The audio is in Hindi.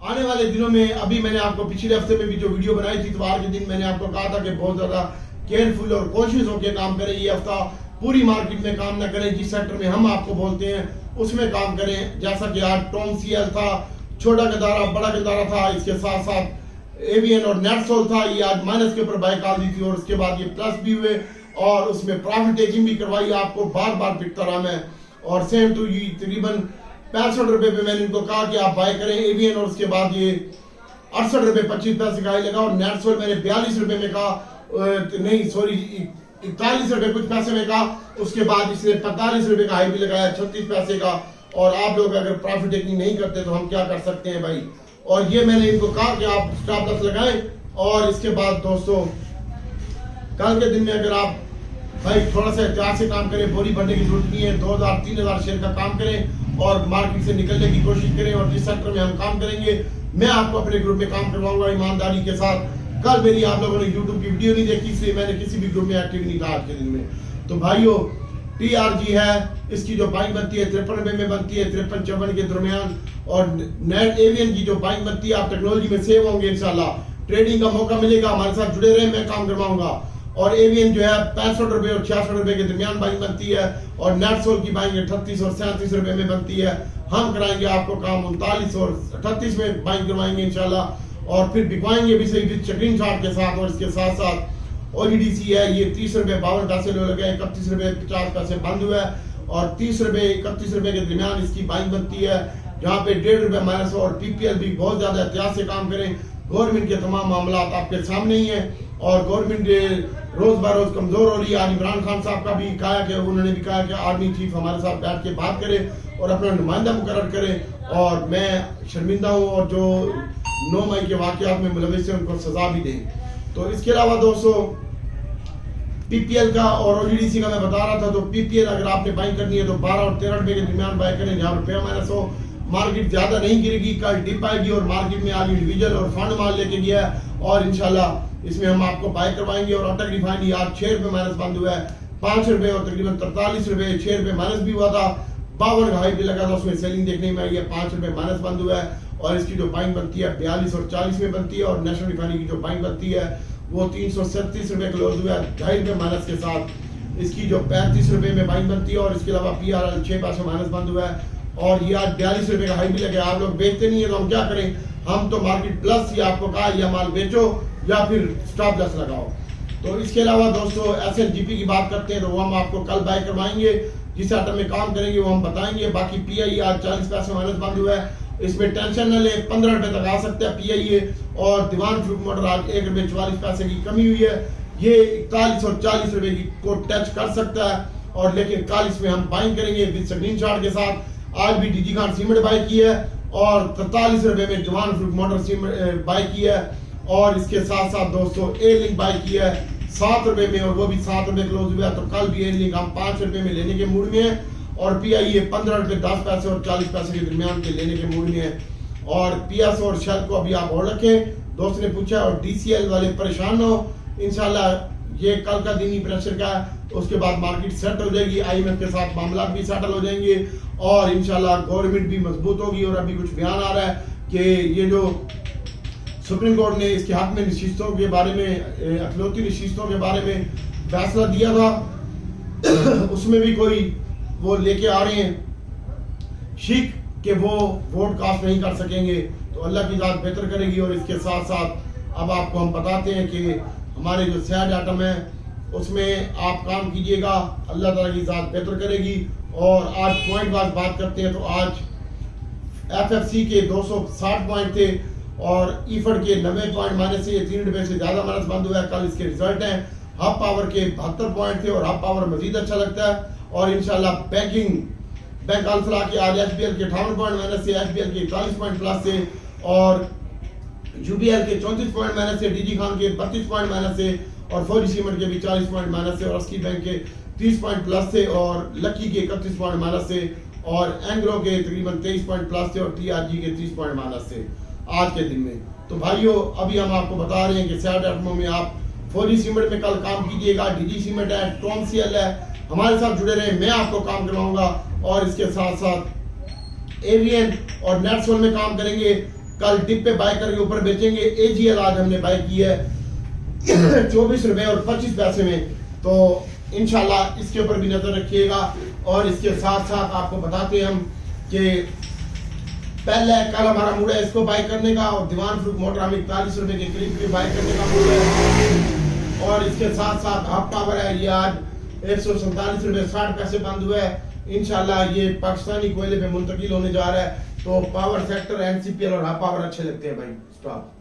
आने वाले दिनों में, अभी मैंने आपको पिछले हफ्ते में भी जो वीडियो बनाई थी इतवार के दिन मैंने आपको कहा था कि बहुत ज्यादा केयरफुल और कॉन्शियस होकर काम करें। ये हफ्ता पूरी मार्केट में काम ना करें, जिस सेक्टर में हम आपको बोलते हैं उसमें काम करें। जैसा कि आज टॉमसीएल था, छोटा गदारा बड़ा गदारा था, इसके साथ साथ एवीएन और नेटसोल था, ये आज माइनस के ऊपर बाय कॉल दी थी और उसके बाद ये प्लस भी हुए और उसमें प्रॉफिट टेकिंग भी करवाई, आपको बार बार पिटता रहा मैं। और सेम टू ये तकरीबन 65 रुपए पे मैंने इनको कहा कि आप बाय करें एवीएन, और उसके बाद ये 68 रुपए 25 पैसे का हाई लगा। और नेटसोल मैंने 42 रुपए में कहा, नहीं सॉरी 41 रुपए कुछ पैसे में कहा, उसके बाद इसने 45 रुपए का हाई भी लगाया 36 पैसे का। और आप लोग अगर प्रॉफिट टेकिंग नहीं करते तो हम क्या कर सकते हैं भाई। और ये मैंने इनको कहा कि आप स्टॉप लॉस लगाएं। और इसके बाद दोस्तों कल के दिन में अगर आप भाई थोड़ा सा एहतियात से काम करें, बोरी भरने की जरूरत नहीं है, 2000-3000 शेयर का काम करें और मार्केट से निकलने की कोशिश करें। और जिस सेक्टर में हम काम करेंगे मैं आपको अपने ग्रुप में काम करवाऊंगा ईमानदारी के साथ। कल मेरी आप लोगों ने यूट्यूब की वीडियो नहीं देखी, इसलिए मैंने किसी भी ग्रुप में एक्टिव नहीं था आज के दिन में। तो भाइयों TRG है, इसकी जो बाइंग बनती है 53 रुपए में बनती है, 53-54 के दरमियान। और नेट एवियन की जो बाइंग बनती है, आप टेक्नोलॉजी में सेव होंगे इंशाल्लाह, ट्रेडिंग का मौका मिलेगा, हमारे साथ जुड़े रहे, मैं काम करवाऊंगा। और एवियन जो है 65 रुपए और 66 रुपए के दरमियान बाइंग बनती है और नेटसोल की बाइंग 38 और 37 रुपए में बनती है। हम कराएंगे आपको काम 39 और 38 में बाइंग करवाएंगे इंशाल्लाह, और फिर बिकवाएंगे भी सही स्क्रीन शॉट के साथ। और इसके साथ साथ OGDC है, ये 30 रुपए 52 पैसे लगे, 31 रुपए 50 पैसे बंद हुआ है और 30 रुपए 31 रुपए के दरमियान इसकी बाइंग बनती है, जहाँ पे 1.5 रुपए माइनस। और PPL भी बहुत ज्यादा एहतियात से काम करें, गवर्नमेंट के तमाम मामला आपके सामने ही है और गवर्नमेंट रोज ब रोज कमजोर हो रही है। आज इमरान खान साहब का भी कहा कि उन्होंने भी कहा कि आर्मी चीफ हमारे साथ बैठ के बात करे और अपना नुमाइंदा मुकर्रर करे। और मैं शर्मिंदा हूँ और जो 9 मई के वाकयात में मुलविस है उनको सजा भी दें। तो इसके अलावा दोस्तों PPL का और OGDC का मैं बता रहा था, तो PPL अगर आपने बाइंग करनी है तो 12 और 13 रुपए के दरमियान बाय करें, जहाँ रुपया माइनस हो। मार्केट ज्यादा नहीं गिरेगी, कल डिप आएगी और मार्केट में आज इंडिविजुअल और फंड माल लेके गया है और इंशाल्लाह इसमें हम आपको बाय करवाएंगे। और अटक रिफाइनरी आज 6 रुपए माइनस बंद हुआ है, 5 रुपए और तकरीबन 43 रुपए, 6 रुपए माइनस भी हुआ था, 52 का हाई भी लगा था, उसमें सेलिंग देखने में आई है, 5 रुपए माइनस बंद हुआ है। और इसकी जो बाइंग बनती है 42 और 40 में बनती है। और नेशनल रिफाइनरी की जो बाइंग बनती है वो 337 रुपए क्लोज हुआ है, 2.5 रुपए माइनस के साथ। इसकी जो 35 रुपए में बाइंग बनती है और इसके अलावा PRL 6 पैसे माइनस बंद हुआ है और ये आज 42 रुपए का हाई भी लगे। आप लोग बेचते नहीं है तो हम क्या करें, हम तो मार्केट प्लस ही आपको कहा या माल बेचो या फिर स्टॉप लॉस लगाओ। तो इसके अलावा दोस्तों SNGP की बात करते हैं तो वो हम आपको कल बाय करवाएंगे, जिस आइटम में काम करेंगे वो हम बताएंगे। बाकी PIE आज 40 पैसे माइनस बंद हुआ है, इसमें टेंशन न ले, 15 रुपए तक आ सकता है PIE। और दीवान फ्रूट मोटर आज 1 रुपए 44 पैसे की कमी हुई है, ये 41 और 40 रुपए की को टच कर सकता है। और लेकिन कल इसमें हम बाइंग करेंगे विद स्क्रीन शॉट के साथ। आज भी DG खान सीमेंट बाय की है और 43 रुपए में दीवान फ्रूट मोटर सीमेंट बाय की है। और इसके साथ साथ दोस्तों A-Link बाय की है 7 रुपए में और वो भी 7 रुपए क्लोज हुआ है। तो कल भी A-Link हम 5 रुपए में लेने के मूड में है और PIE 15 रुपए 10 पैसे और 40 पैसे के दरमियान के लेने के मूड में है। और PS और शेल को अभी आप और रखें, दोस्त ने पूछा। और DCL वाले परेशान हो, इंशाल्लाह ये कल का दिन ही प्रेशर का है, उसके बाद मार्केट सेट हो जाएगी, IMF के साथ मामला भी सेटल हो जाएंगे और इंशाल्लाह गवर्नमेंट भी मजबूत होगी। और अभी कुछ बयान आ रहा है कि ये जो सुप्रीम कोर्ट ने इसके हक में नशिस्तों के बारे में, अखिलौती नशिस्तों के बारे में फैसला दिया था, उसमें भी कोई वो लेके आ रहे हैं शिक कि वो वोट कास्ट नहीं कर सकेंगे। तो अल्लाह की जात बेहतर करेगी। और इसके साथ साथ अब आपको हम बताते हैं कि हमारे जो सैड आइटम है उसमें आप काम कीजिएगा, अल्लाह ताला की जात बेहतर करेगी। और आज पॉइंट वाइज बात करते हैं तो आज FFC के 260 पॉइंट थे और ईफड के 90 पॉइंट माइनस से, 3 रुपए से ज्यादा माइनस बंद हुआ है। कल इसके रिजल्ट हैं। हब पावर के 72 पॉइंट थे और हब पावर मजीद अच्छा लगता है। और इंशाल्लाह बैंक अल्फला के आज HBL के 58 पॉइंट माइनस से, HBL के 41 पॉइंट प्लस से और UBL के 34 पॉइंट माइनस से, DG खान के 32 पॉइंट माइनस से और फौजी सीमेंट के भी 40 पॉइंट माइनस से और अस्की बैंक के 30 पॉइंट प्लस से और लकी के 31 पॉइंट माइनस से और एंग्रो के तकरीबन 23 पॉइंट प्लस से और TRG के 30 पॉइंट माइनस से आज के दिन में। तो भाइयों अभी हम आपको बता रहे हैं कि सैड आइटमों में आप फौजी सीमेंट में कल काम कीजिएगा, DG सीमेंट है, टॉमसीएल है, हमारे साथ जुड़े रहे, मैं आपको काम करवाऊंगा। और इसके साथ साथ एवियन और नेटसोल में काम करेंगे, कल डिप पे बाय करके ऊपर बेचेंगे। एजीएल आज हमने बाय की है 24 रुपए और 25 पैसे में, तो इंशाल्लाह इसके ऊपर भी नजर रखिएगा। और इसके साथ साथ आपको बताते हैं हम कि पहले कल हमारा मूड है इसको बाय करने का, और दीवान फ्रूट मोटर हमें 41 रुपए के करीब बाय करने का मूड है। और इसके साथ साथ हाफ पावर है, ये आज 147 रुपए 60 पैसे बंद हुआ है। इंशाल्लाह ये पाकिस्तानी कोयले पे मुंतकिल होने जा रहा है। तो पावर सेक्टर, एनसीपीएल और हाफ पावर अच्छे लगते हैं भाई। स्टॉप।